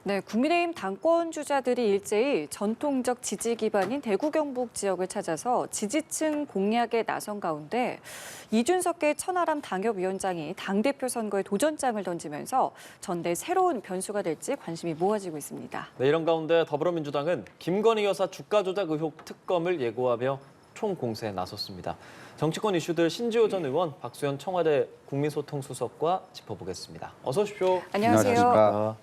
네, 국민의힘 당권 주자들이 일제히 전통적 지지 기반인 대구 경북 지역을 찾아서 지지층 공략에 나선 가운데 이준석계 천하람 당협위원장이 당대표 선거에 도전장을 던지면서 전대 새로운 변수가 될지 관심이 모아지고 있습니다. 네, 이런 가운데 더불어민주당은 김건희 여사 주가 조작 의혹 특검을 예고하며 총공세에 나섰습니다. 정치권 이슈들 신지호 전 의원, 박수현 청와대 국민소통수석과 짚어보겠습니다. 어서 오십시오. 안녕하세요. 안녕하십니까.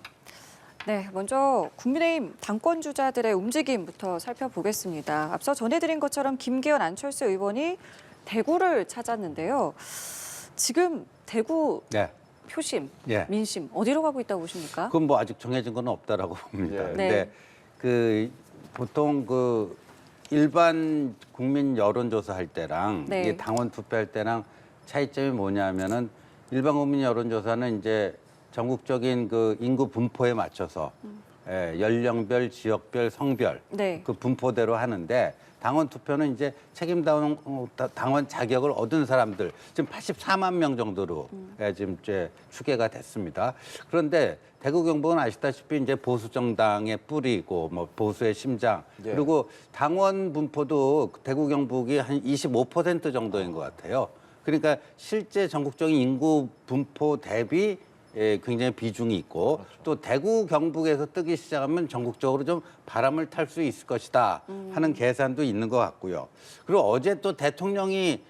네, 먼저 국민의힘 당권 주자들의 움직임부터 살펴보겠습니다. 앞서 전해드린 것처럼 김기현, 안철수 의원이 대구를 찾았는데요. 지금 대구 네. 표심, 예. 민심 어디로 가고 있다고 보십니까? 그건 뭐 아직 정해진 건 없다라고 봅니다. 예. 근데 네. 보통 일반 국민 여론조사 할 때랑 네. 이게 당원 투표할 때랑 차이점이 뭐냐면은 일반 국민 여론조사는 이제 전국적인 인구 분포에 맞춰서 연령별, 지역별, 성별 네. 그 분포대로 하는데 당원 투표는 이제 책임 당원 자격을 얻은 사람들 지금 84만 명 정도로 지금 이제 추계가 됐습니다. 그런데 대구 경북은 아시다시피 이제 보수 정당의 뿌리고 뭐 보수의 심장 예. 그리고 당원 분포도 대구 경북이 한 25% 정도인 것 같아요. 그러니까 실제 전국적인 인구 분포 대비 굉장히 비중이 있고 그렇죠. 또 대구 경북에서 뜨기 시작하면 전국적으로 좀 바람을 탈 수 있을 것이다 하는 계산도 있는 것 같고요. 그리고 어제 또 대통령이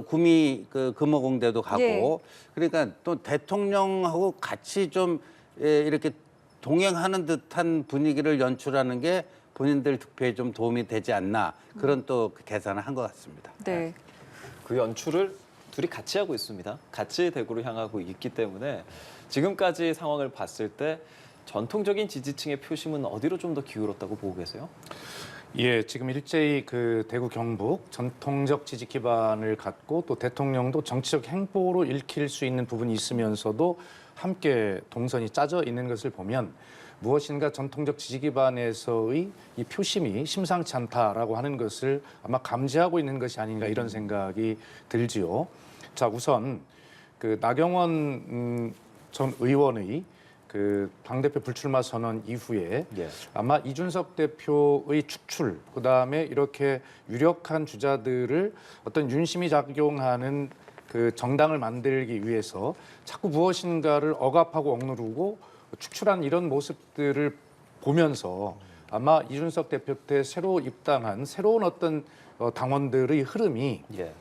구미 금호공대도 가고 예. 그러니까 또 대통령하고 같이 좀 이렇게 동행하는 듯한 분위기를 연출하는 게 본인들 투표에 좀 도움이 되지 않나 그런 또 계산을 한 것 같습니다. 네. 그 연출을 둘이 같이 하고 있습니다. 같이 대구로 향하고 있기 때문에 지금까지 상황을 봤을 때 전통적인 지지층의 표심은 어디로 좀 더 기울었다고 보고 계세요? 예, 지금 일제히 대구 경북 전통적 지지 기반을 갖고 또 대통령도 정치적 행보로 읽힐 수 있는 부분이 있으면서도 함께 동선이 짜져 있는 것을 보면 무엇인가 전통적 지지 기반에서의 이 표심이 심상치 않다라고 하는 것을 아마 감지하고 있는 것이 아닌가 이런 생각이 들지요. 자, 우선 나경원 전 의원의 당대표 불출마 선언 이후에 예. 아마 이준석 대표의 축출, 그다음에 이렇게 유력한 주자들을 어떤 윤심이 작용하는 정당을 만들기 위해서 자꾸 무엇인가를 억압하고 억누르고 축출한 이런 모습들을 보면서 아마 이준석 대표 때 새로 입당한 새로운 어떤 당원들의 흐름이 예.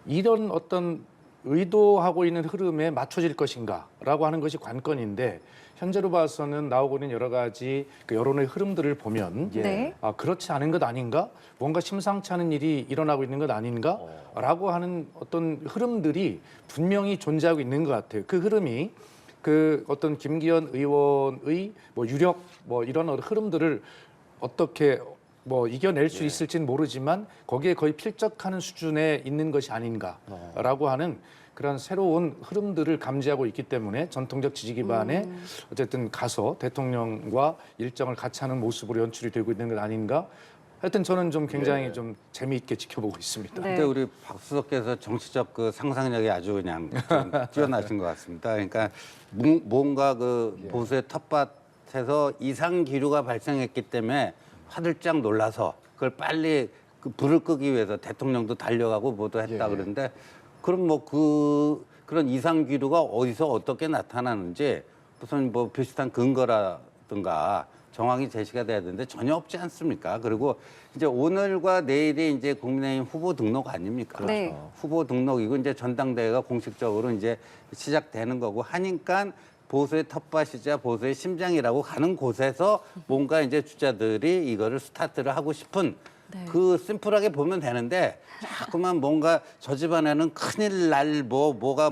이런 어떤 의도하고 있는 흐름에 맞춰질 것인가라고 하는 것이 관건인데 현재로 봐서는 나오고 있는 여러 가지 여론의 흐름들을 보면 예. 네. 그렇지 않은 것 아닌가? 뭔가 심상치 않은 일이 일어나고 있는 것 아닌가? 라고 하는 어떤 흐름들이 분명히 존재하고 있는 것 같아요. 그 흐름이 어떤 김기현 의원의 유력 이런 흐름들을 어떻게 이겨낼 수 있을지는 모르지만 거기에 거의 필적하는 수준에 있는 것이 아닌가라고 하는 그런 새로운 흐름들을 감지하고 있기 때문에 전통적 지지 기반에 어쨌든 가서 대통령과 일정을 같이 하는 모습으로 연출이 되고 있는 것 아닌가. 하여튼 저는 좀 굉장히 좀 재미있게 지켜보고 있습니다. 네. 근데 우리 박수석께서 정치적 상상력이 아주 그냥 좀 뛰어나신 것 같습니다. 그러니까 뭔가 보수의 텃밭에서 이상 기류가 발생했기 때문에 화들짝 놀라서 그걸 빨리 불을 끄기 위해서 대통령도 달려가고 뭐도 했다 그러는데 그럼 그런 이상 기류가 어디서 어떻게 나타나는지 무슨 비슷한 근거라든가 정황이 제시가 돼야 되는데 전혀 없지 않습니까? 그리고 이제 오늘과 내일이 이제 국민의힘 후보 등록 아닙니까? 네. 후보 등록이고 이제 전당대회가 공식적으로 이제 시작되는 거고 하니까 보수의 텃밭이자 보수의 심장이라고 가는 곳에서 뭔가 이제 주자들이 이거를 스타트를 하고 싶은 네. 심플하게 보면 되는데 자꾸만 뭔가 저 집안에는 큰일 날 뭐가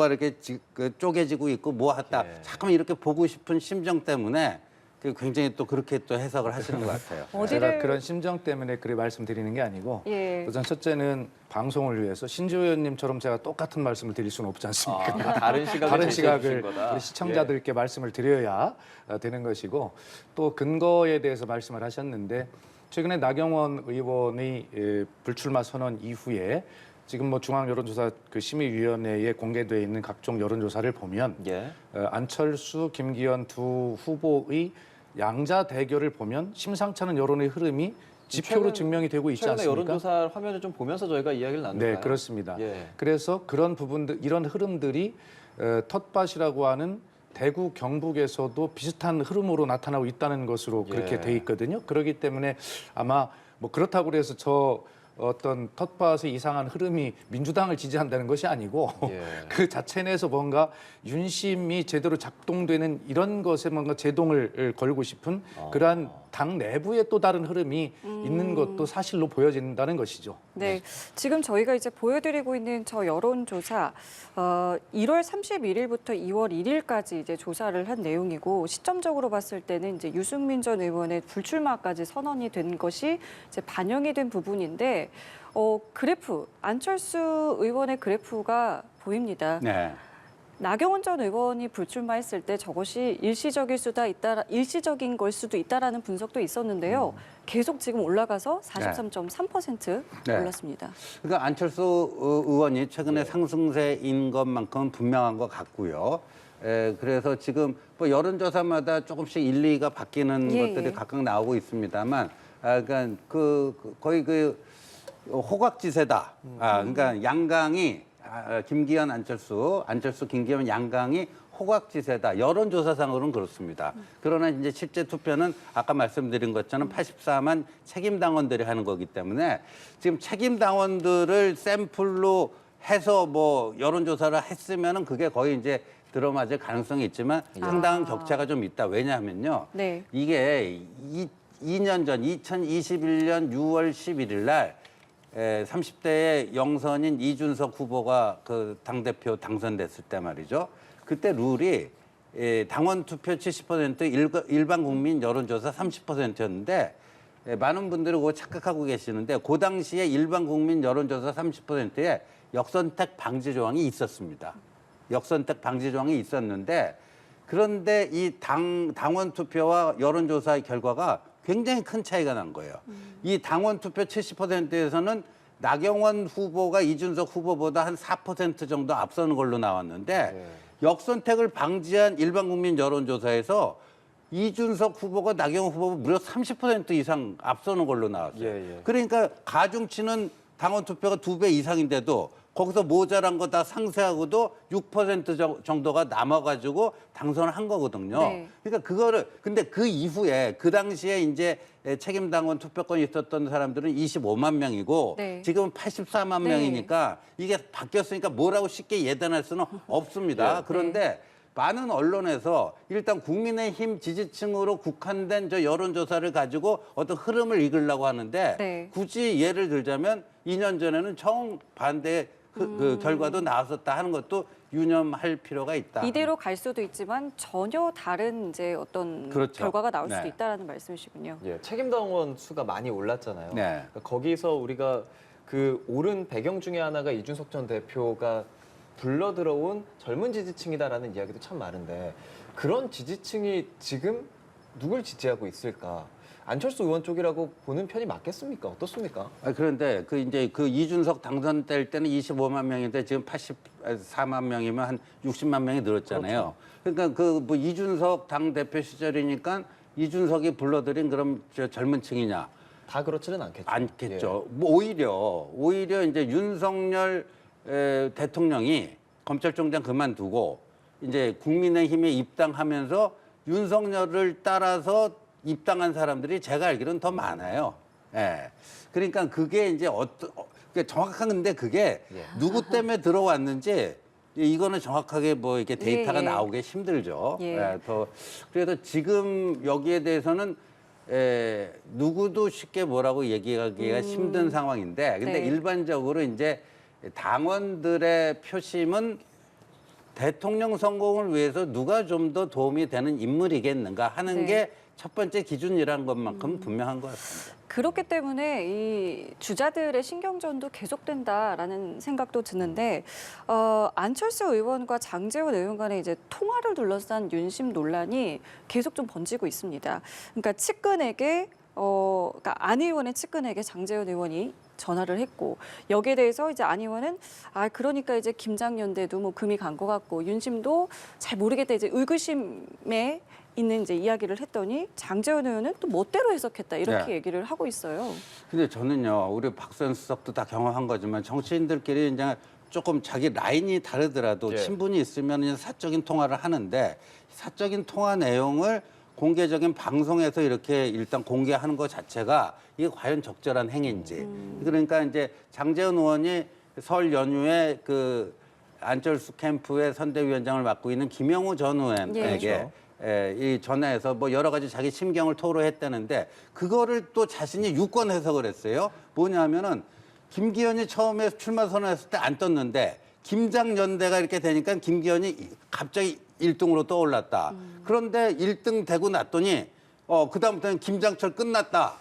이렇게 쪼개지고 있고 뭐 하다 자꾸만 이렇게 보고 싶은 심정 때문에 굉장히 또 그렇게 또 해석을 하시는 것 같아요. 제가 그런 심정 때문에 그렇게 말씀드리는 게 아니고 예. 우선 첫째는 방송을 위해서 신지호 의원님처럼 제가 똑같은 말씀을 드릴 수는 없지 않습니까? 다른 시각을 다른 제시해 주신 시각을 거다. 우리 시청자들께 말씀을 드려야 되는 것이고 또 근거에 대해서 말씀을 하셨는데 최근에 나경원 의원의 불출마 선언 이후에 지금 뭐 중앙 여론조사 그 심의위원회에 공개돼 있는 각종 여론조사를 보면 예. 안철수, 김기현 두 후보의 양자 대결을 보면 심상치 않은 여론의 흐름이 지표로 최근- 증명이 되고 있지 최근에 않습니까? 여론조사 화면을 좀 보면서 저희가 이야기를 나눌까요? 네, 그렇습니다. 예. 그래서 그런 부분들, 이런 흐름들이 텃밭이라고 하는 대구 경북에서도 비슷한 흐름으로 나타나고 있다는 것으로 그렇게 예. 돼 있거든요. 그렇기 때문에 아마 뭐 그렇다고 해서 저 어떤 텃밭의 이상한 흐름이 민주당을 지지한다는 것이 아니고 예. 그 자체 내에서 뭔가 윤심이 제대로 작동되는 이런 것에 뭔가 제동을 걸고 싶은 그러한 당 내부의 또 다른 흐름이 있는 것도 사실로 보여진다는 것이죠. 네, 지금 저희가 이제 보여드리고 있는 저 여론조사 1월 31일부터 2월 1일까지 이제 조사를 한 내용이고 시점적으로 봤을 때는 이제 유승민 전 의원의 불출마까지 선언이 된 것이 이제 반영이 된 부분인데 그래프 안철수 의원의 그래프가 보입니다. 네. 나경원 전 의원이 불출마했을 때 저것이 일시적인 걸 수도 있다라는 분석도 있었는데요. 계속 지금 올라가서 43.3% 네. 올랐습니다. 그러니까 안철수 의원이 최근에 상승세인 것만큼은 분명한 것 같고요. 그래서 지금 뭐 여론조사마다 조금씩 1, 2가 바뀌는 예, 것들이 예. 각각 나오고 있습니다만, 그러니까 거의 호각지세다. 그러니까 양강이 김기현, 안철수, 김기현 양강이 호각지세다. 여론조사상으로는 그렇습니다. 그러나 이제 실제 투표는 아까 말씀드린 것처럼 84만 책임당원들이 하는 거기 때문에 지금 책임당원들을 샘플로 해서 뭐 여론조사를 했으면은 그게 거의 이제 들어맞을 가능성이 있지만 상당한 격차가 좀 있다. 왜냐하면요. 네. 이게 2년 전 2021년 6월 11일 날 30대의 영선인 이준석 후보가 그 당대표 당선됐을 때 말이죠. 그때 룰이 당원 투표 70%, 일반 국민 여론조사 30%였는데 많은 분들이 그거 착각하고 계시는데 그 당시에 일반 국민 여론조사 30%에 역선택 방지 조항이 있었습니다. 역선택 방지 조항이 있었는데 그런데 이 당원 투표와 여론조사의 결과가 굉장히 큰 차이가 난 거예요. 이 당원 투표 70%에서는 나경원 후보가 이준석 후보보다 한 4% 정도 앞서는 걸로 나왔는데 역선택을 방지한 일반 국민 여론조사에서 이준석 후보가 나경원 후보가 무려 30% 이상 앞서는 걸로 나왔어요. 예, 예. 그러니까 가중치는 당원 투표가 2배 이상인데도 거기서 모자란 거 다 상쇄하고도 6% 정도가 남아가지고 당선을 한 거거든요. 네. 그러니까 그거를 근데 그 이후에 그 당시에 이제 책임당원 투표권이 있었던 사람들은 25만 명이고 네. 지금은 84만 네. 명이니까 이게 바뀌었으니까 뭐라고 쉽게 예단할 수는 없습니다. 예. 그런데 많은 언론에서 일단 국민의힘 지지층으로 국한된 저 여론조사를 가지고 어떤 흐름을 이끌려고 하는데 네. 굳이 예를 들자면 2년 전에는 정반대의 그 결과도 나왔었다 하는 것도 유념할 필요가 있다. 이대로 갈 수도 있지만 전혀 다른 이제 어떤 그렇죠. 결과가 나올 수도 네. 있다라는 말씀이시군요. 예, 책임당원 수가 많이 올랐잖아요. 네. 그러니까 거기서 우리가 그 오른 배경 중에 하나가 이준석 전 대표가 불러 들어온 젊은 지지층이다라는 이야기도 참 많은데 그런 지지층이 지금 누굴 지지하고 있을까? 안철수 의원 쪽이라고 보는 편이 맞겠습니까? 어떻습니까? 그런데 그 이제 그 이준석 당선될 때는 25만 명인데 지금 84만 명이면 한 60만 명이 늘었잖아요. 그러니까 그 뭐 이준석 당 대표 시절이니까 이준석이 불러들인 그럼 저 젊은 층이냐? 다 그렇지는 않겠죠. 않겠죠. 뭐 오히려 이제 윤석열 대통령이 검찰총장 그만두고 이제 국민의힘에 입당하면서 윤석열을 따라서 입당한 사람들이 제가 알기로는 더 많아요. 예. 그러니까 그게 이제 정확한 건데 그게 예. 누구 때문에 들어왔는지 이거는 정확하게 뭐 이렇게 데이터가 예, 예. 나오기 힘들죠. 예. 그래서 지금 여기에 대해서는 누구도 쉽게 뭐라고 얘기하기가 힘든 상황인데 근데 네. 일반적으로 이제 당원들의 표심은 대통령 성공을 위해서 누가 좀 더 도움이 되는 인물이겠는가 하는 네. 게 첫 번째 기준이라는 것만큼 분명한 것 같습니다. 그렇기 때문에 이 주자들의 신경전도 계속된다라는 생각도 드는데 안철수 의원과 장제원 의원 간의 이제 통화를 둘러싼 윤심 논란이 계속 좀 번지고 있습니다. 그러니까 측근에게 그러니까 안 의원의 측근에게 장제원 의원이 전화를 했고 여기에 대해서 이제 안 의원은 그러니까 이제 김장연대도 뭐 금이 간 것 같고 윤심도 잘 모르겠다 이제 의구심에 있는 이제 이야기를 했더니 장제원 의원은 또 멋대로 해석했다 이렇게 네. 얘기를 하고 있어요. 근데 저는요, 우리 박수현 수석도 다 경험한 거지만 정치인들끼리 이제 조금 자기 라인이 다르더라도 예. 친분이 있으면 그냥 사적인 통화를 하는데 사적인 통화 내용을 공개적인 방송에서 이렇게 일단 공개하는 것 자체가 이게 과연 적절한 행위인지. 그러니까 이제 장제원 의원이 설 연휴에 그 안철수 캠프의 선대위원장을 맡고 있는 김영우 전 의원에게 예. 이 전화해서 뭐 여러 가지 자기 심경을 토로했다는데 그거를 또 자신이 유권 해석을 했어요. 뭐냐면은 김기현이 처음에 출마 선언했을 때 안 떴는데 김장연대가 이렇게 되니까 김기현이 갑자기 1등으로 떠올랐다. 그런데 1등 되고 났더니 그다음부터는 김장철 끝났다.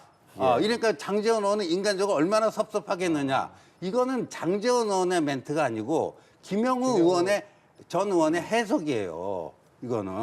이러니까 장제원 의원은 인간적으로 얼마나 섭섭하겠느냐. 이거는 장제원 의원의 멘트가 아니고 김영우 의원의 전 의원의 해석이에요. 이거는.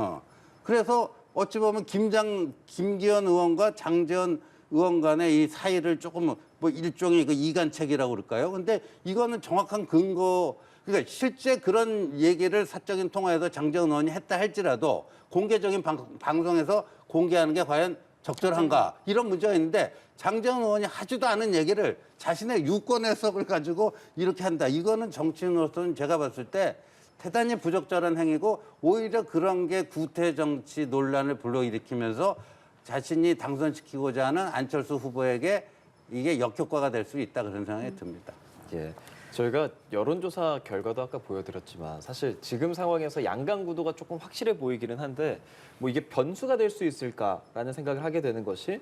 그래서 어찌 보면 김기현 의원과 장제원 의원 간의 이 사이를 조금 뭐 일종의 그 이간책이라고 그럴까요? 근데 이거는 정확한 근거, 그러니까 실제 그런 얘기를 사적인 통화에서 장제원 의원이 했다 할지라도 공개적인 방송에서 공개하는 게 과연 적절한가 이런 문제가 있는데 장제원 의원이 하지도 않은 얘기를 자신의 유권 해석을 가지고 이렇게 한다. 이거는 정치인으로서는 제가 봤을 때 대단히 부적절한 행위고 오히려 그런 게 구태 정치 논란을 불러일으키면서 자신이 당선시키고자 하는 안철수 후보에게 이게 역효과가 될 수 있다 그런 생각이 듭니다. 예. 저희가 여론조사 결과도 아까 보여드렸지만 사실 지금 상황에서 양강 구도가 조금 확실해 보이기는 한데 뭐 이게 변수가 될 수 있을까라는 생각을 하게 되는 것이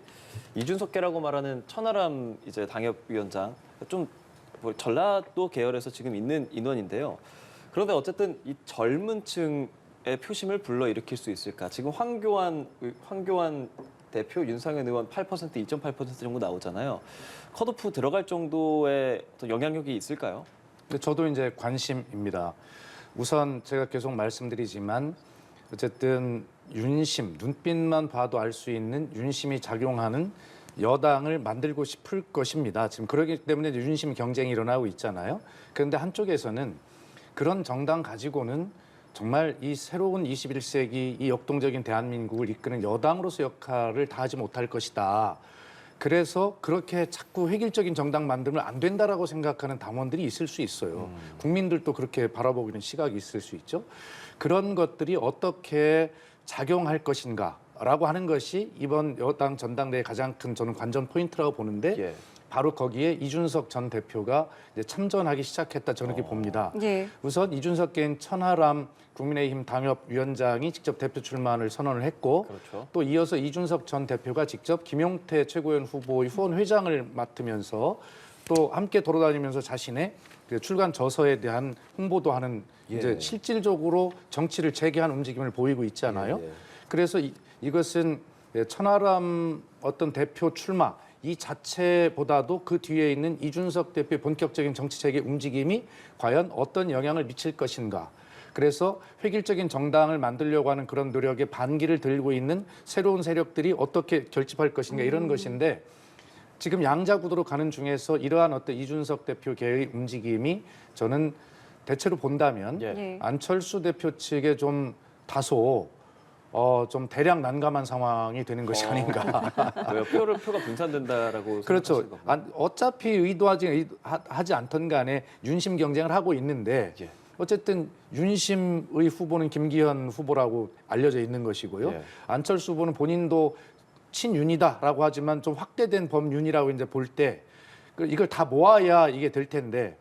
이준석계라고 말하는 천하람 이제 당협위원장 좀 뭐 전라도 계열에서 지금 있는 인원인데요. 그런데 어쨌든 이 젊은 층의 표심을 불러일으킬 수 있을까? 지금 황교안 대표, 윤상현 의원 8%, 2.8% 정도 나오잖아요. 컷오프 들어갈 정도의 어떤 영향력이 있을까요? 근데 저도 이제 관심입니다. 우선 제가 계속 말씀드리지만 어쨌든 윤심, 눈빛만 봐도 알 수 있는 윤심이 작용하는 여당을 만들고 싶을 것입니다. 지금 그러기 때문에 윤심 경쟁이 일어나고 있잖아요. 그런데 한쪽에서는 그런 정당 가지고는 정말 이 새로운 21세기 이 역동적인 대한민국을 이끄는 여당으로서 역할을 다하지 못할 것이다. 그래서 그렇게 자꾸 획일적인 정당 만들면 안 된다라고 생각하는 당원들이 있을 수 있어요. 국민들도 그렇게 바라보고 있는 시각이 있을 수 있죠. 그런 것들이 어떻게 작용할 것인가라고 하는 것이 이번 여당 전당대회 가장 큰 저는 관전 포인트라고 보는데 예. 바로 거기에 이준석 전 대표가 이제 참전하기 시작했다 저는 이렇게 봅니다. 예. 우선 이준석 께인 천하람 국민의힘 당협위원장이 직접 대표 출마를 선언을 했고 그렇죠. 또 이어서 이준석 전 대표가 직접 김용태 최고위원 후보의 후원 회장을 맡으면서 또 함께 돌아다니면서 자신의 그 출간 저서에 대한 홍보도 하는 이제 예. 실질적으로 정치를 재개한 움직임을 보이고 있잖아요. 예, 예. 그래서 이것은 천하람 어떤 대표 출마 이 자체보다도 그 뒤에 있는 이준석 대표의 본격적인 정치 재개 움직임이 과연 어떤 영향을 미칠 것인가. 그래서 획일적인 정당을 만들려고 하는 그런 노력에 반기를 들고 있는 새로운 세력들이 어떻게 결집할 것인가 이런 것인데 지금 양자 구도로 가는 중에서 이러한 어떤 이준석 대표계의 움직임이 저는 대체로 본다면 예. 예. 안철수 대표 측에 좀 다소 좀 대략 난감한 상황이 되는 것이 아닌가. 왜요? 표가 분산된다라고 그렇죠. 생각하시는 건가요? 어차피 의도하지 않던 간에 윤심 경쟁을 하고 있는데 예. 어쨌든 윤심의 후보는 김기현 후보라고 알려져 있는 것이고요. 예. 안철수 후보는 본인도 친윤이다라고 하지만 좀 확대된 범윤이라고 이제 볼 때 이걸 다 모아야 이게 될 텐데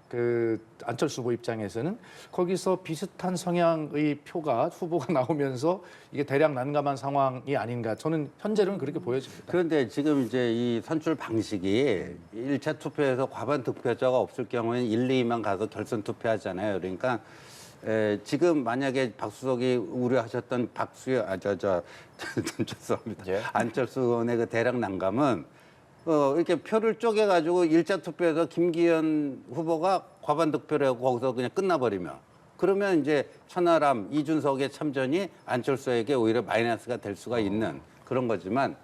그 안철수 후보 입장에서는 거기서 비슷한 성향의 후보가 나오면서 이게 대략 난감한 상황이 아닌가 저는 현재로는 그렇게 보여집니다. 그런데 지금 이제 이 선출 방식이 1차 투표에서 과반 득표자가 없을 경우에는 1, 2만 가서 결선 투표하잖아요. 그러니까 지금 만약에 박수석이 우려하셨던 죄송합니다. 예. 안철수 의원의 그 대략 난감은 이렇게 표를 쪼개가지고 1차 투표에서 김기현 후보가 과반 득표를 하고 거기서 그냥 끝나버리면 그러면 이제 천하람, 이준석의 참전이 안철수에게 오히려 마이너스가 될 수가 있는 그런 거지만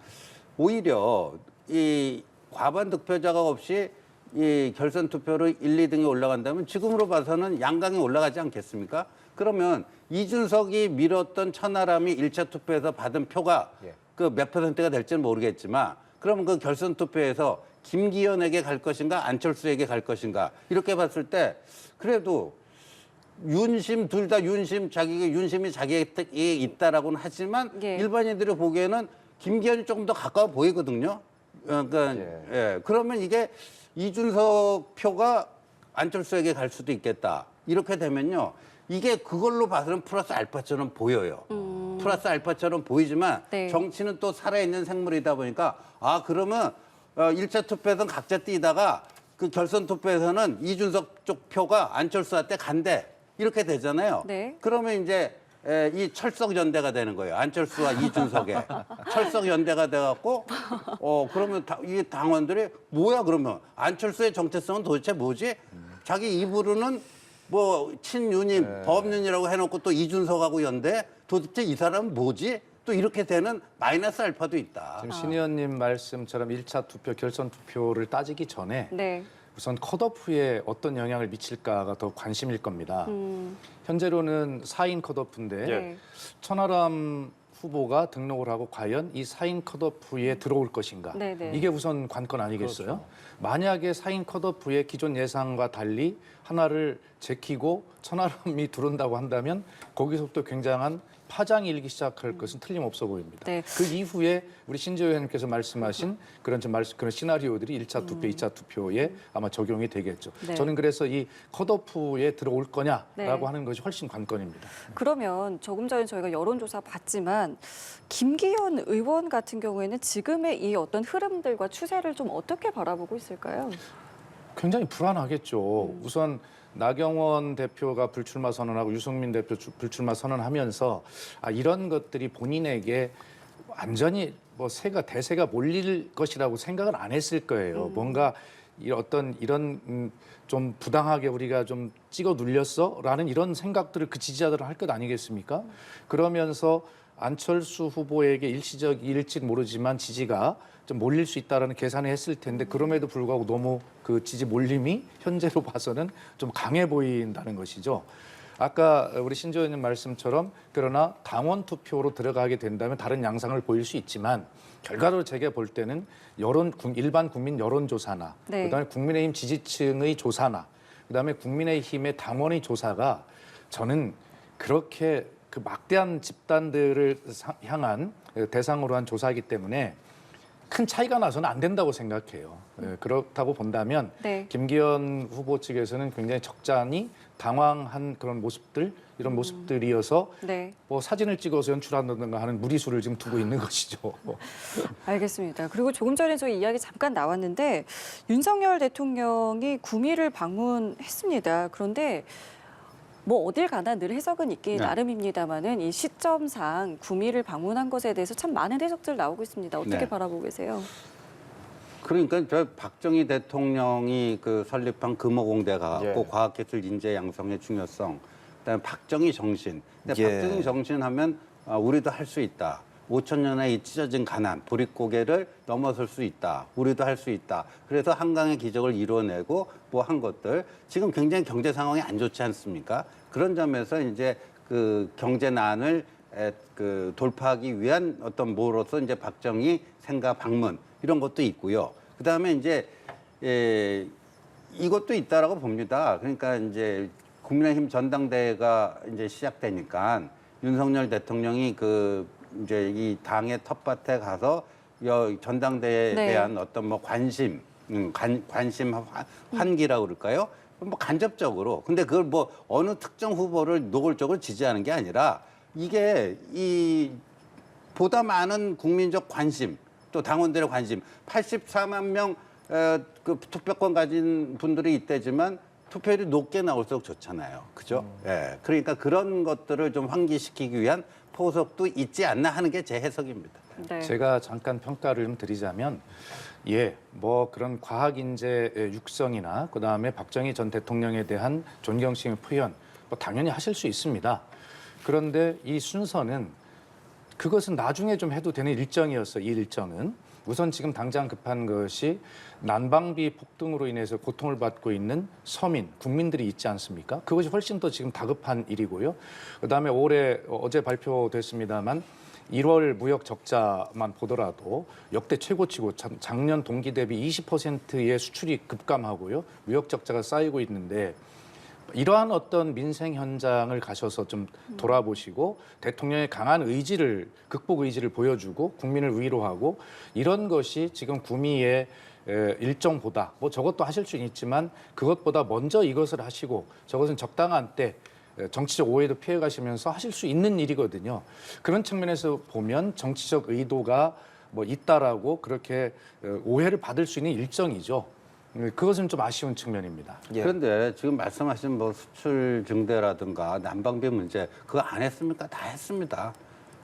오히려 이 과반 득표자가 없이 이 결선 투표로 1, 2등이 올라간다면 지금으로 봐서는 양강이 올라가지 않겠습니까? 그러면 이준석이 밀었던 천하람이 1차 투표에서 받은 표가 그 몇 %가 될지는 모르겠지만 그러면 그 결선 투표에서 김기현에게 갈 것인가 안철수에게 갈 것인가 이렇게 봤을 때 그래도 윤심 둘 다 윤심이 자기에게 있다라고는 하지만 예. 일반인들이 보기에는 김기현이 조금 더 가까워 보이거든요. 그러니까 그러면 이게 이준석 표가 안철수에게 갈 수도 있겠다. 이렇게 되면요. 이게 그걸로 봐서는 플러스 알파처럼 보여요. 플러스 알파처럼 보이지만 네. 정치는 또 살아있는 생물이다 보니까 아 그러면 1차 투표에서는 각자 뛰다가 그 결선 투표에서는 이준석 쪽 표가 안철수한테 간대. 이렇게 되잖아요. 네. 그러면 이제 이 철석 연대가 되는 거예요. 안철수와 이준석의 철석 연대가 돼갖고 그러면 이 당원들이 뭐야 그러면 안철수의 정체성은 도대체 뭐지? 자기 입으로는 뭐 친윤임, 범윤이라고 해놓고 또 이준석하고 연대? 도대체 이 사람은 뭐지? 또 이렇게 되는 마이너스 알파도 있다. 지금 신 의원님 말씀처럼 1차 투표, 결선 투표를 따지기 전에 네. 우선 컷오프에 어떤 영향을 미칠까가 더 관심일 겁니다. 현재로는 4인 컷오프인데 네. 천하람 후보가 등록을 하고 과연 이 4인 컷오프에 들어올 것인가. 네네. 이게 우선 관건 아니겠어요? 만약에 4인 컷오프의 기존 예상과 달리 하나를 제키고 천하람이 들어온다고 한다면 거기서부터 굉장한 파장이 일기 시작할 것은 틀림없어 보입니다. 네. 그 이후에 우리 신재 의원님께서 말씀하신 그런 시나리오들이 1차 투표, 2차 투표에 아마 적용이 되겠죠. 네. 저는 그래서 이 컷오프에 들어올 거냐라고 네. 하는 것이 훨씬 관건입니다. 그러면 조금 전에 저희가 여론조사 봤지만 김기현 의원 같은 경우에는 지금의 이 어떤 흐름들과 추세를 좀 어떻게 바라보고 있을까요? 굉장히 불안하겠죠. 우선 나경원 대표가 불출마 선언하고 유승민 대표 불출마 선언하면서 이런 것들이 본인에게 완전히 뭐 대세가 몰릴 것이라고 생각은 안 했을 거예요. 뭔가 이런 좀 부당하게 우리가 좀 찍어 눌렸어라는 이런 생각들을 그 지지자들은 할 것 아니겠습니까? 그러면서 안철수 후보에게 일시적일지 모르지만 지지가 좀 몰릴 수 있다라는 계산을 했을 텐데 그럼에도 불구하고 너무 그 지지 몰림이 현재로 봐서는 좀 강해 보인다는 것이죠. 아까 우리 신조 의원님 말씀처럼 그러나 당원 투표로 들어가게 된다면 다른 양상을 보일 수 있지만 결과로 제가 볼 때는 일반 국민 여론조사나 네. 그다음에 국민의힘 지지층의 조사나 그다음에 국민의힘의 당원의 조사가 저는 그렇게 그 막대한 집단들을 향한 대상으로 한 조사이기 때문에 큰 차이가 나서는 안 된다고 생각해요. 그렇다고 본다면 네. 김기현 후보 측에서는 굉장히 적잖이 당황한 그런 모습들, 이런 모습들이어서 네. 뭐 사진을 찍어서 연출한다든가 하는 무리수를 지금 두고 있는 것이죠. 알겠습니다. 그리고 조금 전에 저희 이야기 잠깐 나왔는데 윤석열 대통령이 구미를 방문했습니다. 그런데 뭐 어딜 가나 늘 해석은 있기 네. 나름입니다만은 이 시점상 구미를 방문한 것에 대해서 참 많은 해석들 나오고 있습니다. 어떻게 네. 바라보고 계세요? 그러니까 저 박정희 대통령이 그 설립한 금호공대 가고 예. 과학기술 인재 양성의 중요성, 그다음에 박정희 정신. 근데 예. 박정희 정신하면 우리도 할 수 있다. 5천 년의 이 찢어진 가난, 보릿고개를 넘어설 수 있다. 우리도 할 수 있다. 그래서 한강의 기적을 이뤄내고 뭐 한 것들. 지금 굉장히 경제 상황이 안 좋지 않습니까? 그런 점에서 이제 그 경제난을 그 돌파하기 위한 어떤 뭐로서 이제 박정희 생가 방문 이런 것도 있고요. 그 다음에 이제 이것도 있다라고 봅니다. 그러니까 이제 국민의힘 전당대회가 이제 시작되니까 윤석열 대통령이 그 이제 이 당의 텃밭에 가서 전당대회에 네. 대한 어떤 뭐 관심 환기라고 그럴까요? 뭐 간접적으로. 근데 그걸 뭐 어느 특정 후보를 노골적으로 지지하는 게 아니라 이게 이 보다 많은 국민적 관심 또 당원들의 관심 84만 명 그 투표권 가진 분들이 있대지만 투표율이 높게 나올수록 좋잖아요. 그죠? 예. 그러니까 그런 것들을 좀 환기시키기 위한 포석도 있지 않나 하는 게 제 해석입니다. 네. 제가 잠깐 평가를 좀 드리자면 뭐 그런 과학 인재 육성이나 그다음에 박정희 전 대통령에 대한 존경심의 표현 뭐 당연히 하실 수 있습니다. 그런데 이 순서는 그것은 나중에 좀 해도 되는 일정이었어요. 이 일정은. 우선 지금 당장 급한 것이 난방비 폭등으로 인해서 고통을 받고 있는 서민, 국민들이 있지 않습니까? 그것이 훨씬 더 지금 다급한 일이고요. 그다음에 어제 발표됐습니다만 1월 무역 적자만 보더라도 역대 최고치고 작년 동기 대비 20%의 수출이 급감하고요. 무역 적자가 쌓이고 있는데 이러한 어떤 민생 현장을 가셔서 좀 돌아보시고 대통령의 강한 의지를 극복 의지를 보여주고 국민을 위로하고 이런 것이 지금 구미의 일정보다 뭐 저것도 하실 수는 있지만 그것보다 먼저 이것을 하시고 저것은 적당한 때 정치적 오해도 피해가시면서 하실 수 있는 일이거든요. 그런 측면에서 보면 정치적 의도가 뭐 있다라고 그렇게 오해를 받을 수 있는 일정이죠. 그것은 좀 아쉬운 측면입니다. 예. 그런데 지금 말씀하신 뭐 수출 증대라든가 난방비 문제 그거 안 했습니까? 다 했습니다.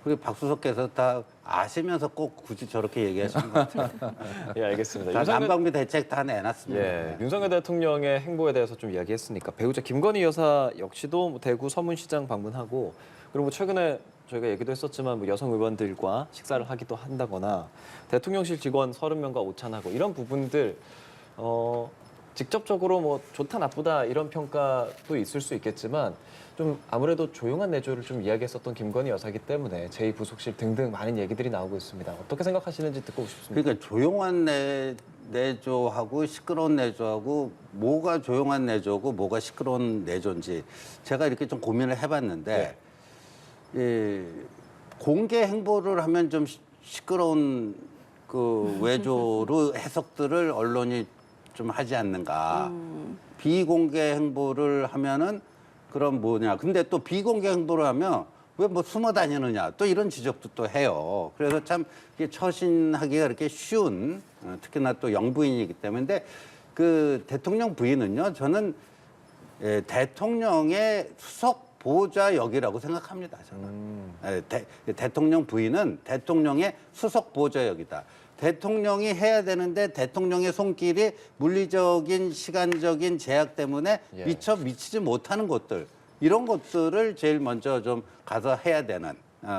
우리 박수석께서 다 아시면서 꼭 굳이 저렇게 얘기하시는 것 같아요. 예, 알겠습니다. 다 난방비 대책 다 내놨습니다. 예, 윤석열 대통령의 행보에 대해서 좀 이야기했으니까 배우자 김건희 여사 역시도 뭐 대구 서문시장 방문하고 그리고 뭐 최근에 저희가 얘기도 했었지만 뭐 여성 의원들과 식사를 하기도 한다거나 대통령실 직원 30명과 오찬하고 이런 부분들 직접적으로 뭐 좋다 나쁘다 이런 평가도 있을 수 있겠지만 좀 아무래도 조용한 내조를 좀 이야기했었던 김건희 여사이기 때문에 제2부속실 등등 많은 얘기들이 나오고 있습니다. 어떻게 생각하시는지 듣고 싶습니다. 그러니까 조용한 내조하고 시끄러운 내조하고 뭐가 조용한 내조고 뭐가 시끄러운 내조인지 제가 이렇게 좀 고민을 해봤는데 공개 행보를 하면 좀 시끄러운 그 외조로 해석들을 언론이 좀 하지 않는가. 비공개 행보를 하면은 그럼 뭐냐. 근데 또 비공개 행보를 하면 왜 뭐 숨어 다니느냐. 또 이런 지적도 또 해요. 그래서 참 이게 처신하기가 그렇게 쉬운 특히나 또 영부인이기 때문에 근데 그 대통령 부인은요. 저는 대통령의 수석 보좌역이라고 생각합니다. 저는. 대통령 부인은 대통령의 수석 보좌역이다. 대통령이 해야 되는데 대통령의 손길이 물리적인 시간적인 제약 때문에 미치지 못하는 것들 이런 것들을 제일 먼저 좀 가서 해야 되는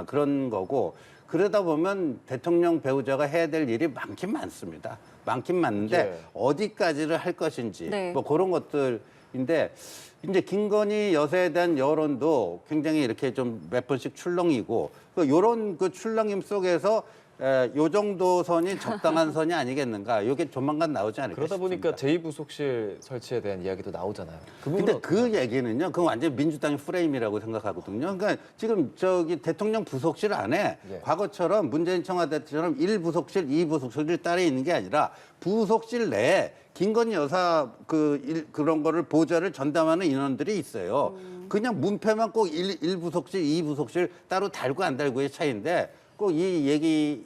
그런 거고 그러다 보면 대통령 배우자가 해야 될 일이 많긴 많습니다. 많긴 많은데 어디까지를 할 것인지 뭐 그런 것들인데 이제 김건희 여사에 대한 여론도 굉장히 이렇게 좀 몇 번씩 출렁이고 이런 그 출렁임 속에서 요 정도 선이 적당한 선이 아니겠는가? 이게 조만간 나오지 않을까 그러다 싶습니다. 보니까 제2부속실 설치에 대한 이야기도 나오잖아요. 그 근데 부분은 그 얘기는요, 그건 완전 민주당의 프레임이라고 생각하거든요. 그러니까 지금 저기 대통령 부속실 안에 과거처럼 문재인 청와대 때처럼 1부속실, 2부속실이 따로 있는 게 아니라 부속실 내에 김건희 여사 그런 거를 보좌를 전담하는 인원들이 있어요. 그냥 문패만 꼭 1부속실, 2부속실 따로 달고 안 달고의 차이인데 꼭 이 얘기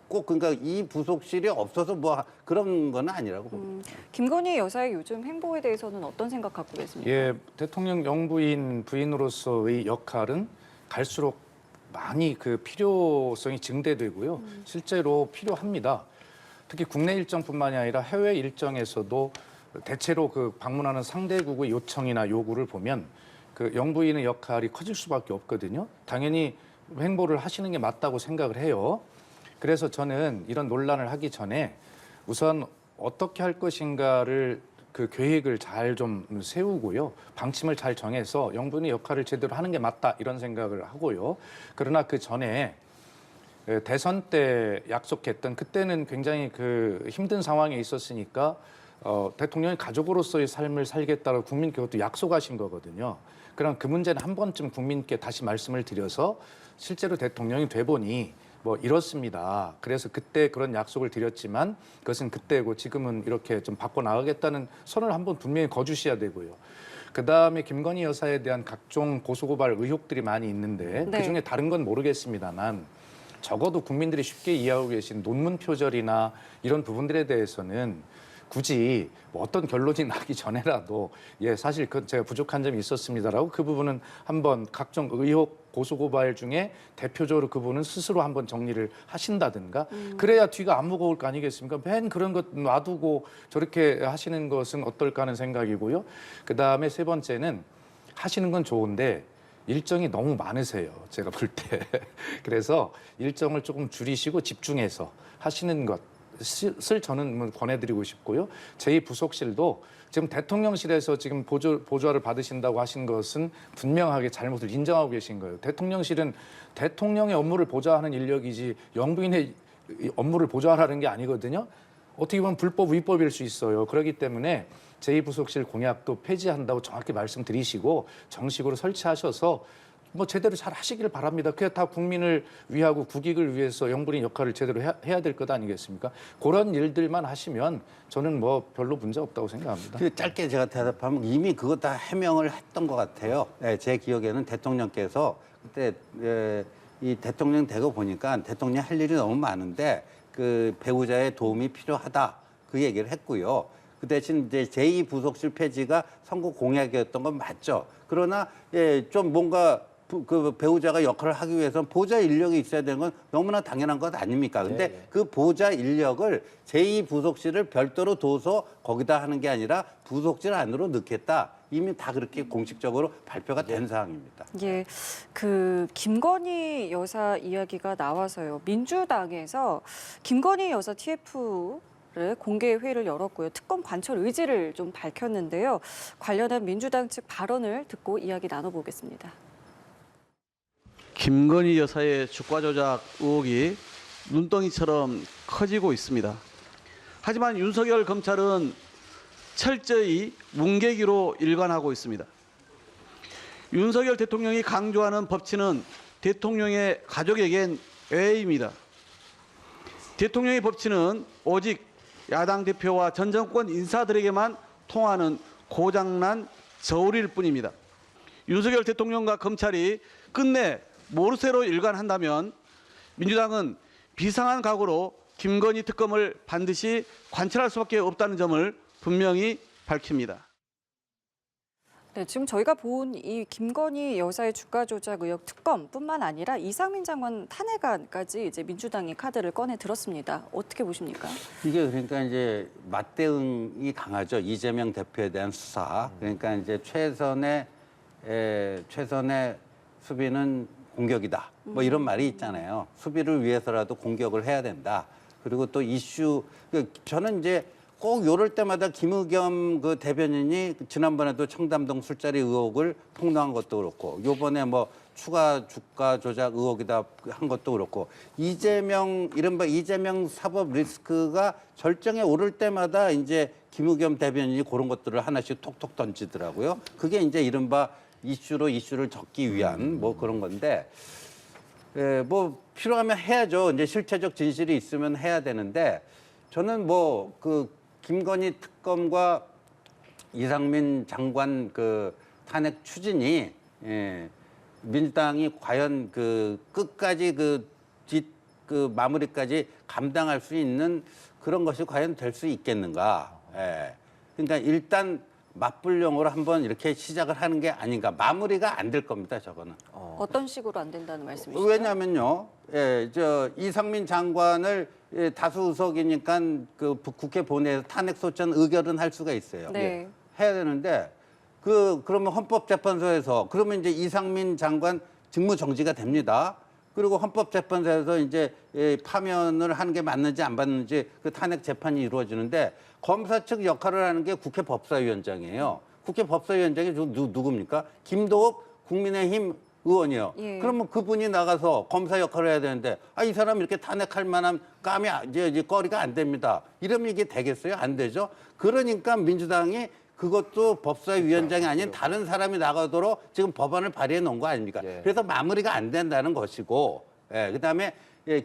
꼭 그러니까 이 부속실이 없어서 뭐 그런 건 아니라고 봅니다. 김건희 여사의 요즘 행보에 대해서는 어떤 생각 갖고 계십니까? 예, 대통령 영부인 부인으로서의 역할은 갈수록 많이 그 필요성이 증대되고요. 실제로 필요합니다. 특히 국내 일정뿐만이 아니라 해외 일정에서도 대체로 그 방문하는 상대국의 요청이나 요구를 보면 그 영부인의 역할이 커질 수밖에 없거든요. 당연히 행보를 하시는 게 맞다고 생각을 해요. 그래서 저는 이런 논란을 하기 전에 우선 어떻게 할 것인가를 그 계획을 잘 좀 세우고요. 방침을 잘 정해서 영부인의 역할을 제대로 하는 게 맞다 이런 생각을 하고요. 그러나 그 전에 대선 때 약속했던 그때는 굉장히 그 힘든 상황에 있었으니까 대통령이 가족으로서의 삶을 살겠다고 국민께 그것도 약속하신 거거든요. 그럼 그 문제는 한 번쯤 국민께 다시 말씀을 드려서 실제로 대통령이 돼 보니 뭐 이렇습니다. 그래서 그때 그런 약속을 드렸지만 그것은 그때고 지금은 이렇게 좀 바꿔 나가겠다는 선을 한번 분명히 거주셔야 되고요. 그다음에 김건희 여사에 대한 각종 고소고발 의혹들이 많이 있는데 그중에 다른 건 모르겠습니다만 적어도 국민들이 쉽게 이해하고 계신 논문 표절이나 이런 부분들에 대해서는 굳이 뭐 어떤 결론이 나기 전에라도 사실 그 제가 부족한 점이 있었습니다라고 그 부분은 한번 각종 의혹 고소고발 중에 대표적으로 그 부분은 스스로 한번 정리를 하신다든가 그래야 뒤가 안 무거울 거 아니겠습니까? 맨 그런 것 놔두고 저렇게 하시는 것은 어떨까 하는 생각이고요. 그다음에 세 번째는 하시는 건 좋은데 일정이 너무 많으세요. 제가 볼 때. 그래서 일정을 조금 줄이시고 집중해서 하시는 것을 저는 뭐 권해드리고 싶고요. 제2부속실도 지금 대통령실에서 지금 보조화를 받으신다고 하신 것은 분명하게 잘못을 인정하고 계신 거예요. 대통령실은 대통령의 업무를 보좌하는 인력이지 영부인의 업무를 보좌하라는 게 아니거든요. 어떻게 보면 불법, 위법일 수 있어요. 그렇기 때문에 제2부속실 공약도 폐지한다고 정확히 말씀드리시고 정식으로 설치하셔서 뭐 제대로 잘 하시길 바랍니다. 그게 다 국민을 위하고 국익을 위해서 영부인 역할을 제대로 해야 될 것 아니겠습니까? 그런 일들만 하시면 저는 뭐 별로 문제 없다고 생각합니다. 짧게 제가 대답하면 이미 그거 다 해명을 했던 것 같아요. 제 기억에는 대통령께서 그때 이 대통령 되고 보니까 대통령이 할 일이 너무 많은데 그 배우자의 도움이 필요하다 그 얘기를 했고요. 그 대신 이제 제2부속실 폐지가 선거 공약이었던 건 맞죠. 그러나 좀 뭔가 그 배우자가 역할을 하기 위해서는 보좌 인력이 있어야 되는 건 너무나 당연한 것 아닙니까? 근데 그 보좌 인력을 제2부속실을 별도로 둬서 거기다 하는 게 아니라 부속실 안으로 넣겠다. 이미 다 그렇게 공식적으로 발표가 된 사항입니다. 예, 그 김건희 여사 이야기가 나와서요. 민주당에서 김건희 여사 TF를 공개 회의를 열었고요. 특검 관철 의지를 좀 밝혔는데요. 관련한 민주당 측 발언을 듣고 이야기 나눠보겠습니다. 김건희 여사의 주가 조작 의혹이 눈덩이처럼 커지고 있습니다. 하지만 윤석열 검찰은 철저히 뭉개기로 일관하고 있습니다. 윤석열 대통령이 강조하는 법치는 대통령의 가족에겐 예의입니다. 대통령의 법치는 오직 야당 대표와 전 정권 인사들에게만 통하는 고장난 저울일 뿐입니다. 윤석열 대통령과 검찰이 끝내 모르쇠로 일관한다면 민주당은 비상한 각오로 김건희 특검을 반드시 관철할 수밖에 없다는 점을 분명히 밝힙니다. 네, 지금 저희가 본 이 김건희 여사의 주가 조작 의혹 특검뿐만 아니라 이상민 장관 탄핵안까지 이제 민주당이 카드를 꺼내 들었습니다. 어떻게 보십니까? 이게 그러니까 이제 맞대응이 강하죠. 이재명 대표에 대한 수사. 그러니까 이제 최선의 수비는 공격이다. 뭐 이런 말이 있잖아요. 수비를 위해서라도 공격을 해야 된다. 그리고 또 이슈, 저는 이제 꼭 요럴 때마다 김의겸 그 대변인이 지난번에도 청담동 술자리 의혹을 폭로한 것도 그렇고 요번에 뭐 추가 주가 조작 의혹이다 한 것도 그렇고 이른바 이재명 사법 리스크가 절정에 오를 때마다 이제 김의겸 대변인이 그런 것들을 하나씩 톡톡 던지더라고요. 그게 이제 이른바 이슈를 적기 위한 뭐 그런 건데 뭐 필요하면 해야죠. 이제 실체적 진실이 있으면 해야 되는데 저는 뭐 그 김건희 특검과 이상민 장관 그 탄핵 추진이 민주당이 과연 그 끝까지 그 마무리까지 감당할 수 있는 그런 것이 과연 될 수 있겠는가? 그러니까 일단 맞불용으로 한번 이렇게 시작을 하는 게 아닌가. 마무리가 안 될 겁니다, 저거는. 어떤 식으로 안 된다는 말씀이시죠? 왜냐면요, 이상민 장관을 다수 의석이니까 그 국회 본회에서 탄핵 소추안 의결은 할 수가 있어요. 네. 해야 되는데 그러면 헌법재판소에서 그러면 이제 이상민 장관 직무 정지가 됩니다. 그리고 헌법재판소에서 이제 파면을 하는 게 맞는지 안 맞는지 그 탄핵 재판이 이루어지는데 검사 측 역할을 하는 게 국회 법사위원장이에요. 국회 법사위원장이 누굽니까? 김도읍 국민의힘 의원이요. 예. 그러면 그분이 나가서 검사 역할을 해야 되는데 이 사람 이렇게 탄핵할 만한 감이 이제 거리가 안 됩니다. 이러면 이게 되겠어요? 안 되죠. 그러니까 민주당이 그것도 법사위원장이 아닌 다른 사람이 나가도록 지금 법안을 발의해 놓은 거 아닙니까? 그래서 마무리가 안 된다는 것이고, 그다음에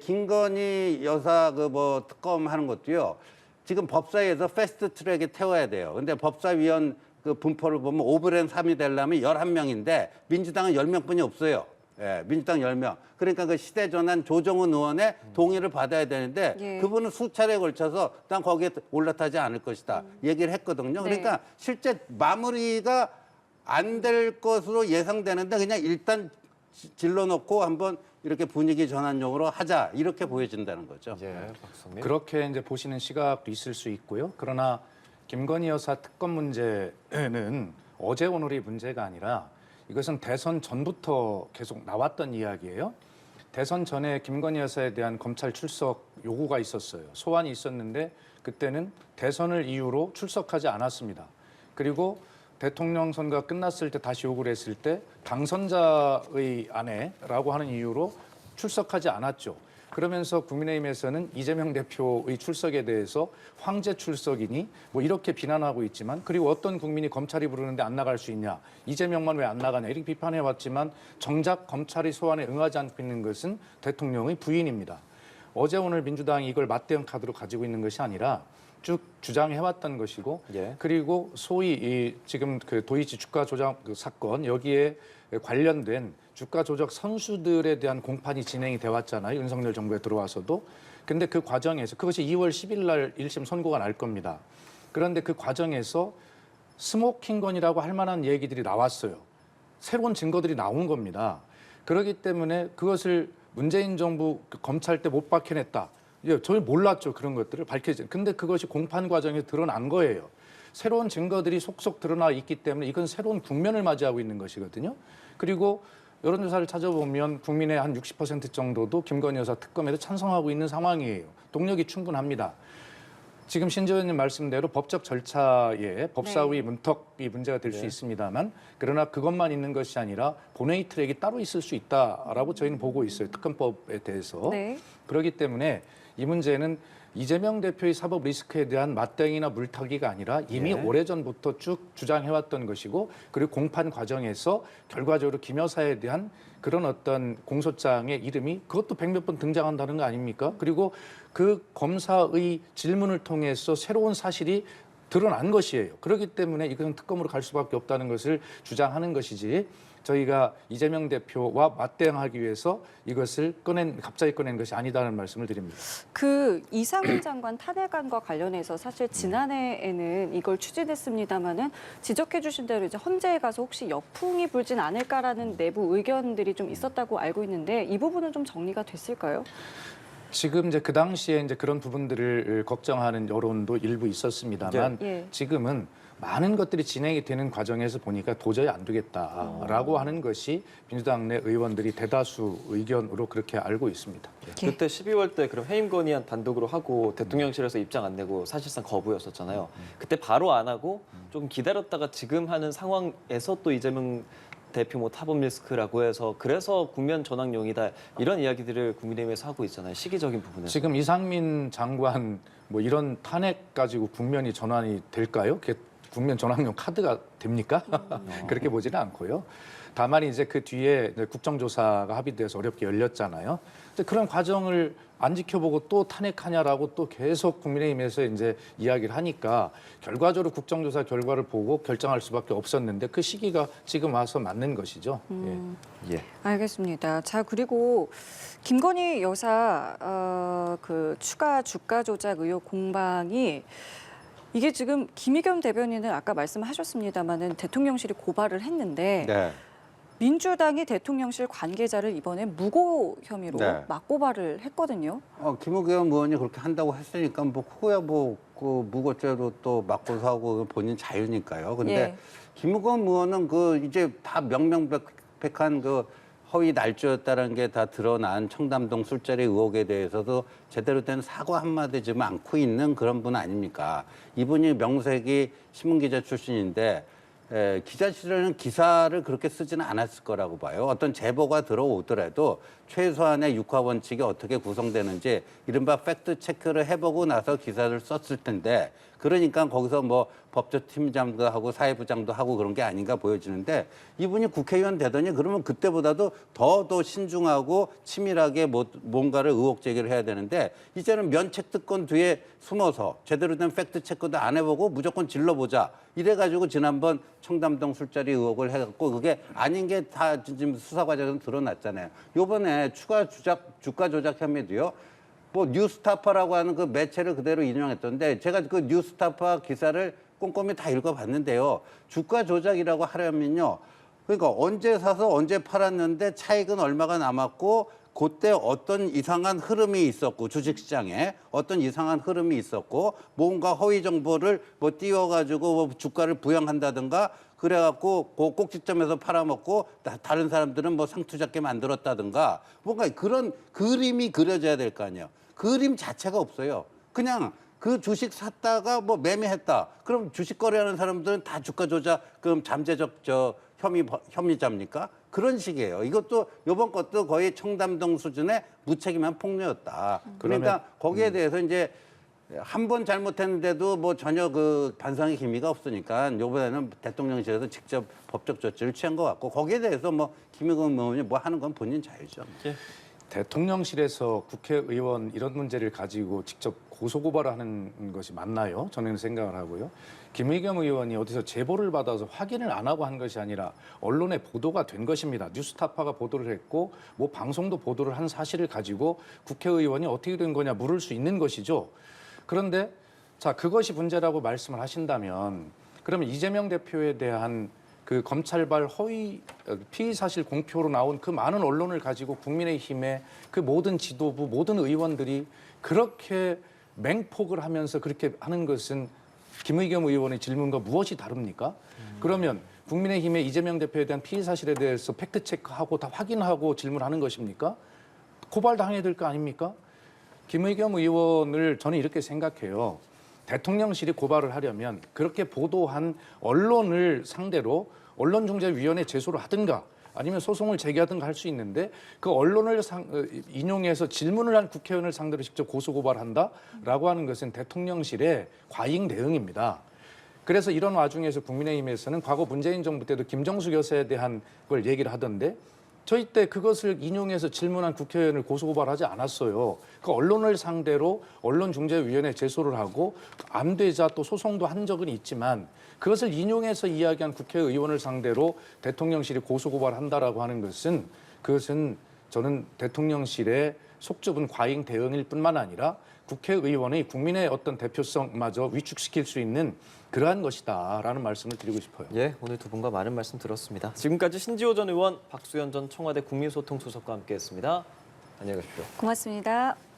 김건희 여사 그 뭐 특검 하는 것도요. 지금 법사위에서 패스트 트랙에 태워야 돼요. 근데 법사위원 그 분포를 보면 5분의 3이 되려면 11명인데 민주당은 10명뿐이 없어요. 민주당 10명. 그러니까 그 시대전환 조정훈 의원의 동의를 받아야 되는데 그분은 수차례에 걸쳐서 난 거기에 올라타지 않을 것이다. 얘기를 했거든요. 그러니까 실제 마무리가 안 될 것으로 예상되는데 그냥 일단 질러놓고 한번 이렇게 분위기 전환용으로 하자. 이렇게 보여진다는 거죠. 박성민. 그렇게 이제 보시는 시각도 있을 수 있고요. 그러나 김건희 여사 특검 문제는 어제 오늘이 문제가 아니라 이것은 대선 전부터 계속 나왔던 이야기예요. 대선 전에 김건희 여사에 대한 검찰 출석 요구가 있었어요. 소환이 있었는데 그때는 대선을 이유로 출석하지 않았습니다. 그리고 대통령 선거가 끝났을 때 다시 요구를 했을 때 당선자의 아내라고 하는 이유로 출석하지 않았죠. 그러면서 국민의힘에서는 이재명 대표의 출석에 대해서 황제 출석이니 뭐 이렇게 비난하고 있지만, 그리고 어떤 국민이 검찰이 부르는데 안 나갈 수 있냐, 이재명만 왜 안 나가냐 이렇게 비판해왔지만 정작 검찰이 소환에 응하지 않고 있는 것은 대통령의 부인입니다. 어제 오늘 민주당이 이걸 맞대응 카드로 가지고 있는 것이 아니라 쭉 주장해왔던 것이고, 예. 그리고 소위 이 지금 그 도이치 주가 조작 그 사건 여기에 관련된 주가 조작 선수들에 대한 공판이 진행이 돼 왔잖아요. 윤석열 정부에 들어와서도. 근데 그 과정에서 그것이 2월 10일 날 1심 선고가 날 겁니다. 그런데 그 과정에서 스모킹건이라고 할 만한 얘기들이 나왔어요. 새로운 증거들이 나온 겁니다. 그렇기 때문에 그것을 문재인 정부 검찰 때 못 밝혀냈다. 저희 몰랐죠. 그런 것들을 밝혀진. 근데 그것이 공판 과정에 드러난 거예요. 새로운 증거들이 속속 드러나 있기 때문에 이건 새로운 국면을 맞이하고 있는 것이거든요. 그리고 여론조사를 찾아보면 국민의 한 60% 정도도 김건희 여사 특검에도 찬성하고 있는 상황이에요. 동력이 충분합니다. 지금 신재 의원님 말씀대로 법적 절차에 법사위 문턱이 문제가 될 수 있습니다만, 그러나 그것만 있는 것이 아니라 본회의 트랙이 따로 있을 수 있다라고 저희는 보고 있어요. 특검법에 대해서. 네. 그렇기 때문에 이 문제는 이재명 대표의 사법 리스크에 대한 맞대응이나 물타기가 아니라 이미 오래전부터 쭉 주장해왔던 것이고, 그리고 공판 과정에서 결과적으로 김 여사에 대한 그런 어떤 공소장의 이름이 그것도 100몇 번 등장한다는 거 아닙니까? 그리고 그 검사의 질문을 통해서 새로운 사실이 드러난 것이에요. 그렇기 때문에 이것은 특검으로 갈 수밖에 없다는 것을 주장하는 것이지, 저희가 이재명 대표와 맞대응하기 위해서 이것을 갑자기 꺼낸 것이 아니다는 말씀을 드립니다. 그 이상민 장관 탄핵안과 관련해서 사실 지난해에는 이걸 추진했습니다마는 지적해 주신 대로 이제 헌재에 가서 혹시 역풍이 불진 않을까라는 내부 의견들이 좀 있었다고 알고 있는데, 이 부분은 좀 정리가 됐을까요? 지금 이제 그 당시에 이제 그런 부분들을 걱정하는 여론도 일부 있었습니다만, 예. 지금은 많은 것들이 진행이 되는 과정에서 보니까 도저히 안 되겠다라고 하는 것이 민주당 내 의원들이 대다수 의견으로 그렇게 알고 있습니다. 그때 12월 때 그럼 해임 건의안 단독으로 하고 대통령실에서 입장 안 내고 사실상 거부였었잖아요. 그때 바로 안 하고 조금 기다렸다가 지금 하는 상황에서 또 이재명 대표 뭐 타법 리스크라고 해서 그래서 국면 전환용이다 이런 이야기들을 국민의힘에서 하고 있잖아요. 시기적인 부분에서. 지금 이상민 장관 뭐 이런 탄핵 가지고 국면이 전환이 될까요? 그게 국면 전환용 카드가 됩니까? 그렇게 보지는 않고요. 다만 이제 그 뒤에 이제 국정조사가 합의돼서 어렵게 열렸잖아요. 근데 그런 과정을 안 지켜보고 또 탄핵하냐라고 또 계속 국민의힘에서 이제 이야기를 하니까 결과적으로 국정조사 결과를 보고 결정할 수밖에 없었는데, 그 시기가 지금 와서 맞는 것이죠. 예. 알겠습니다. 자, 그리고 김건희 여사 그 추가 주가 조작 의혹 공방이 이게 지금 김의겸 대변인은 아까 말씀하셨습니다마는 대통령실이 고발을 했는데 네. 민주당이 대통령실 관계자를 이번에 무고 혐의로 네. 맞고발을 했거든요. 김의겸 의원이 그렇게 한다고 했으니까 뭐 그거야 뭐 그 무고죄로 또 맞고서 하고 본인 자유니까요. 근데 예. 김의겸 의원은 그 이제 다 명명백백한 그 허위 날조였다는 게 다 드러난 청담동 술자리 의혹에 대해서도 제대로 된 사과 한마디 좀 않고 있는 그런 분 아닙니까? 이분이 명색이 신문기자 출신인데 기자실에는 기사를 그렇게 쓰지는 않았을 거라고 봐요. 어떤 제보가 들어오더라도 최소한의 육하 원칙이 어떻게 구성되는지 이른바 팩트 체크를 해보고 나서 기사를 썼을 텐데, 그러니까 거기서 뭐 법조팀장도 하고 사회부장도 하고 그런 게 아닌가 보여지는데, 이분이 국회의원 되더니 그러면 그때보다도 더 신중하고 치밀하게 뭔가를 의혹 제기를 해야 되는데, 이제는 면책특권 뒤에 숨어서 제대로 된 팩트 체크도 안 해보고 무조건 질러보자 이래가지고 지난번 청담동 술자리 의혹을 해갖고 그게 아닌 게 다 지금 수사 과정에서 드러났잖아요. 요번에 추가 주가 조작 혐의도요. 뭐 뉴스타파라고 하는 그 매체를 그대로 인용했던데, 제가 그 뉴스타파 기사를 꼼꼼히 다 읽어봤는데요. 주가 조작이라고 하려면요, 그러니까 언제 사서 언제 팔았는데 차익은 얼마가 남았고 그때 어떤 이상한 흐름이 있었고, 주식시장에 어떤 이상한 흐름이 있었고, 뭔가 허위 정보를 뭐 띄워가지고 뭐 주가를 부양한다든가, 그래갖고 그 꼭지점에서 팔아먹고 다른 사람들은 뭐 상투 잡게 만들었다든가 뭔가 그런 그림이 그려져야 될 거 아니에요. 그림 자체가 없어요. 그냥 그 주식 샀다가 뭐 매매했다. 그럼 주식 거래하는 사람들은 다 주가 조작, 그럼 잠재적 혐의자입니까? 그런 식이에요. 이것도 이번 것도 거의 청담동 수준의 무책임한 폭로였다. 그러니까 거기에 대해서 이제 한 번 잘못했는데도 뭐 전혀 그 반성의 기미가 없으니까 이번에는 대통령실에서 직접 법적 조치를 취한 것 같고 거기에 대해서 뭐 김의겸 의원이 뭐 하는 건 본인 자유죠. 예. 대통령실에서 국회의원 이런 문제를 가지고 직접 고소고발하는 것이 맞나요? 저는 생각을 하고요. 김의겸 의원이 어디서 제보를 받아서 확인을 안 하고 한 것이 아니라 언론에 보도가 된 것입니다. 뉴스타파가 보도를 했고 뭐 방송도 보도를 한 사실을 가지고 국회의원이 어떻게 된 거냐 물을 수 있는 것이죠. 그런데 자 그것이 문제라고 말씀을 하신다면 그러면 이재명 대표에 대한 그 검찰발 허위 피의 사실 공표로 나온 그 많은 언론을 가지고 국민의힘의 그 모든 지도부 모든 의원들이 그렇게 맹폭을 하면서 그렇게 하는 것은 김의겸 의원의 질문과 무엇이 다릅니까? 그러면 국민의힘의 이재명 대표에 대한 피의 사실에 대해서 팩트 체크하고 다 확인하고 질문하는 것입니까? 고발당해야 될 거 아닙니까? 김의겸 의원을 저는 이렇게 생각해요. 대통령실이 고발을 하려면 그렇게 보도한 언론을 상대로 언론중재위원회 제소를 하든가 아니면 소송을 제기하든가 할 수 있는데 그 언론을 인용해서 질문을 한 국회의원을 상대로 직접 고소고발한다라고 하는 것은 대통령실의 과잉 대응입니다. 그래서 이런 와중에서 국민의힘에서는 과거 문재인 정부 때도 김정숙 여사에 대한 걸 얘기를 하던데 저희 때 그것을 인용해서 질문한 국회의원을 고소고발하지 않았어요. 그 언론을 상대로 언론중재위원회 제소를 하고 안 되자 또 소송도 한 적은 있지만 그것을 인용해서 이야기한 국회의원을 상대로 대통령실이 고소고발한다라고 하는 것은 그것은 저는 대통령실의 속좁은 과잉 대응일 뿐만 아니라 국회의원의 국민의 어떤 대표성마저 위축시킬 수 있는 그러한 것이다라는 말씀을 드리고 싶어요. 예, 오늘 두 분과 많은 말씀 들었습니다. 지금까지 신지호 전 의원, 박수현 전 청와대 국민소통수석과 함께했습니다. 안녕히 가십시오. 고맙습니다.